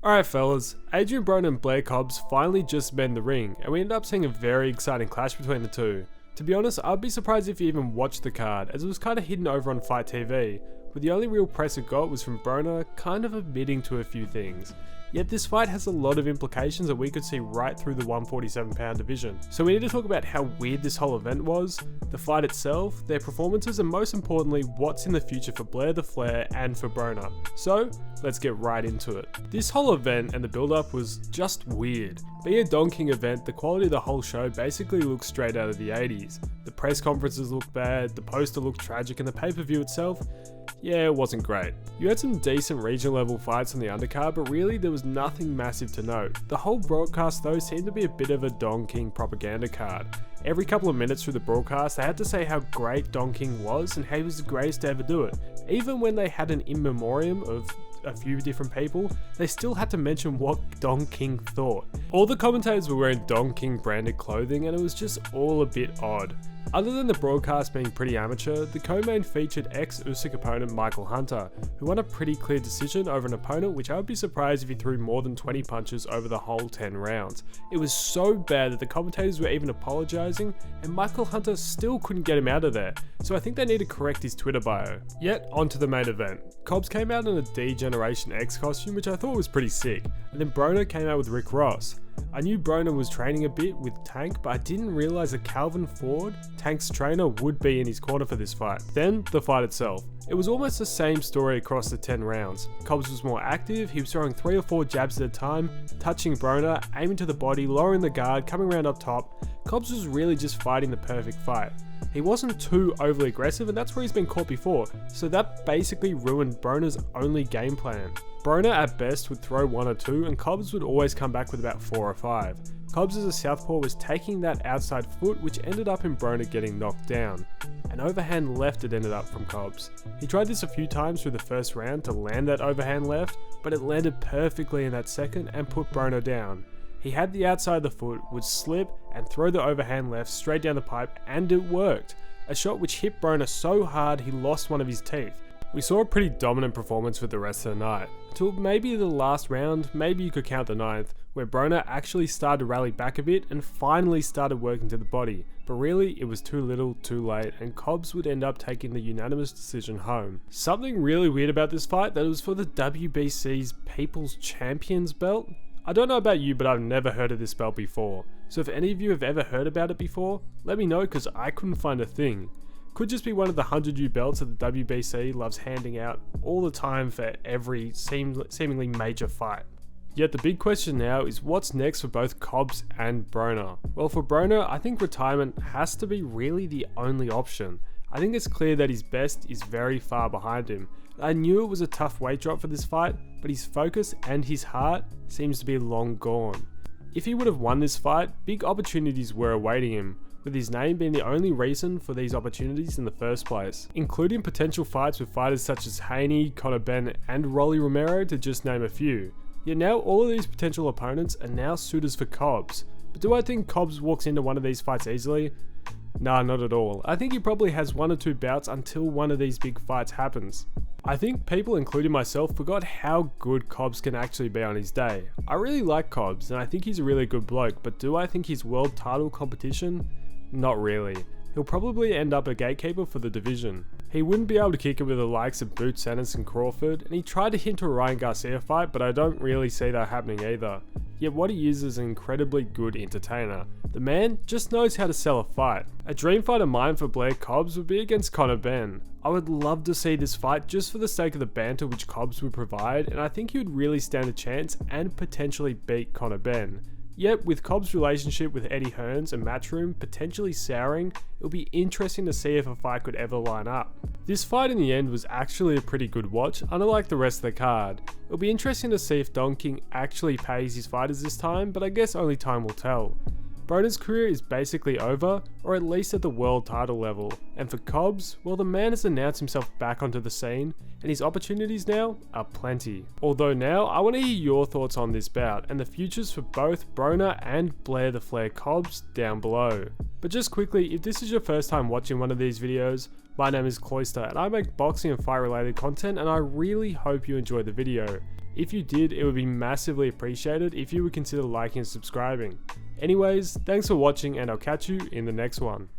Alright fellas, Adrien Broner and Blair Cobbs finally just met in the ring, and we ended up seeing a very exciting clash between the two. To be honest, I'd be surprised if you even watched the card, as it was kinda hidden over on Fight TV, but the only real press it got was from Broner kind of admitting to a few things. Yet this fight has a lot of implications that we could see right through the 147-pound division. So we need to talk about how weird this whole event was, the fight itself, their performances, and most importantly, what's in the future for Blair the Flair and for Broner. So, let's get right into it. This whole event and the build-up was just weird. Being a Don King event, the quality of the whole show basically looks straight out of the 80s. The press conferences looked bad, the poster looked tragic, and the pay-per-view itself, yeah, it wasn't great. You had some decent regional level fights on the undercard, but really there was nothing massive to note. The whole broadcast though seemed to be a bit of a Don King propaganda card. Every couple of minutes through the broadcast, they had to say how great Don King was and how he was the greatest to ever do it. Even when they had an in memoriam of a few different people, they still had to mention what Don King thought. All the commentators were wearing Don King branded clothing and it was just all a bit odd. Other than the broadcast being pretty amateur, the co-main featured ex-Usyk opponent Michael Hunter, who won a pretty clear decision over an opponent which I would be surprised if he threw more than 20 punches over the whole 10 rounds. It was so bad that the commentators were even apologising, and Michael Hunter still couldn't get him out of there, so I think they need to correct his Twitter bio. Yet, onto the main event. Cobbs came out in a D-Generation X costume, which I thought was pretty sick, and then Broner came out with Rick Ross. I knew Broner was training a bit with Tank, but I didn't realise that Calvin Ford, Tank's trainer, would be in his corner for this fight. Then, the fight itself. It was almost the same story across the 10 rounds. Cobbs was more active, he was throwing 3 or 4 jabs at a time, touching Broner, aiming to the body, lowering the guard, coming around up top. Cobbs was really just fighting the perfect fight. He wasn't too overly aggressive, and that's where he's been caught before, so that basically ruined Broner's only game plan. Broner at best would throw 1 or 2, and Cobbs would always come back with about 4 or 5. Cobbs as a southpaw was taking that outside foot, which ended up in Broner getting knocked down. An overhand left it ended up from Cobbs. He tried this a few times through the first round to land that overhand left, but it landed perfectly in that second and put Broner down. He had the outside of the foot, would slip and throw the overhand left straight down the pipe, and it worked. A shot which hit Broner so hard he lost one of his teeth. We saw a pretty dominant performance for the rest of the night, until maybe the last round, maybe you could count the 9th, where Broner actually started to rally back a bit and finally started working to the body, but really it was too little, too late, and Cobbs would end up taking the unanimous decision home. Something really weird about this fight, that it was for the WBC's People's Champions belt. I don't know about you, but I've never heard of this belt before, so if any of you have ever heard about it before, let me know because I couldn't find a thing. Could just be one of the 100U belts that the WBC loves handing out all the time for every seemingly major fight. Yet the big question now is what's next for both Cobbs and Broner? Well, for Broner, I think retirement has to be really the only option. I think it's clear that his best is very far behind him. I knew it was a tough weight drop for this fight, but his focus and his heart seems to be long gone. If he would have won this fight, big opportunities were awaiting him, with his name being the only reason for these opportunities in the first place, including potential fights with fighters such as Haney, Conor Benn, and Rolly Romero to just name a few. Yet now all of these potential opponents are now suitors for Cobbs, but do I think Cobbs walks into one of these fights easily? Nah, not at all. I think he probably has 1 or 2 bouts until one of these big fights happens. I think people, including myself, forgot how good Cobbs can actually be on his day. I really like Cobbs and I think he's a really good bloke, but do I think he's world title competition? Not really. He'll probably end up a gatekeeper for the division. He wouldn't be able to kick it with the likes of Bout, Sanderson, and Crawford, and he tried to hint to a Ryan Garcia fight, but I don't really see that happening either. Yet what he is an incredibly good entertainer. The man just knows how to sell a fight. A dream fight of mine for Blair Cobbs would be against Conor Benn. I would love to see this fight just for the sake of the banter which Cobbs would provide, and I think he would really stand a chance and potentially beat Conor Benn. Yet, with Cobbs' relationship with Eddie Hearns and Matchroom potentially souring, it'll be interesting to see if a fight could ever line up. This fight in the end was actually a pretty good watch, unlike the rest of the card. It'll be interesting to see if Don King actually pays his fighters this time, but I guess only time will tell. Broner's career is basically over, or at least at the world title level, and for Cobbs, well, the man has announced himself back onto the scene, and his opportunities now are plenty. Although now, I want to hear your thoughts on this bout, and the futures for both Broner and Blair the Flair Cobbs down below. But just quickly, if this is your first time watching one of these videos, my name is Cloyster, and I make boxing and fight related content, and I really hope you enjoy the video. If you did, it would be massively appreciated if you would consider liking and subscribing. Anyways, thanks for watching and I'll catch you in the next one.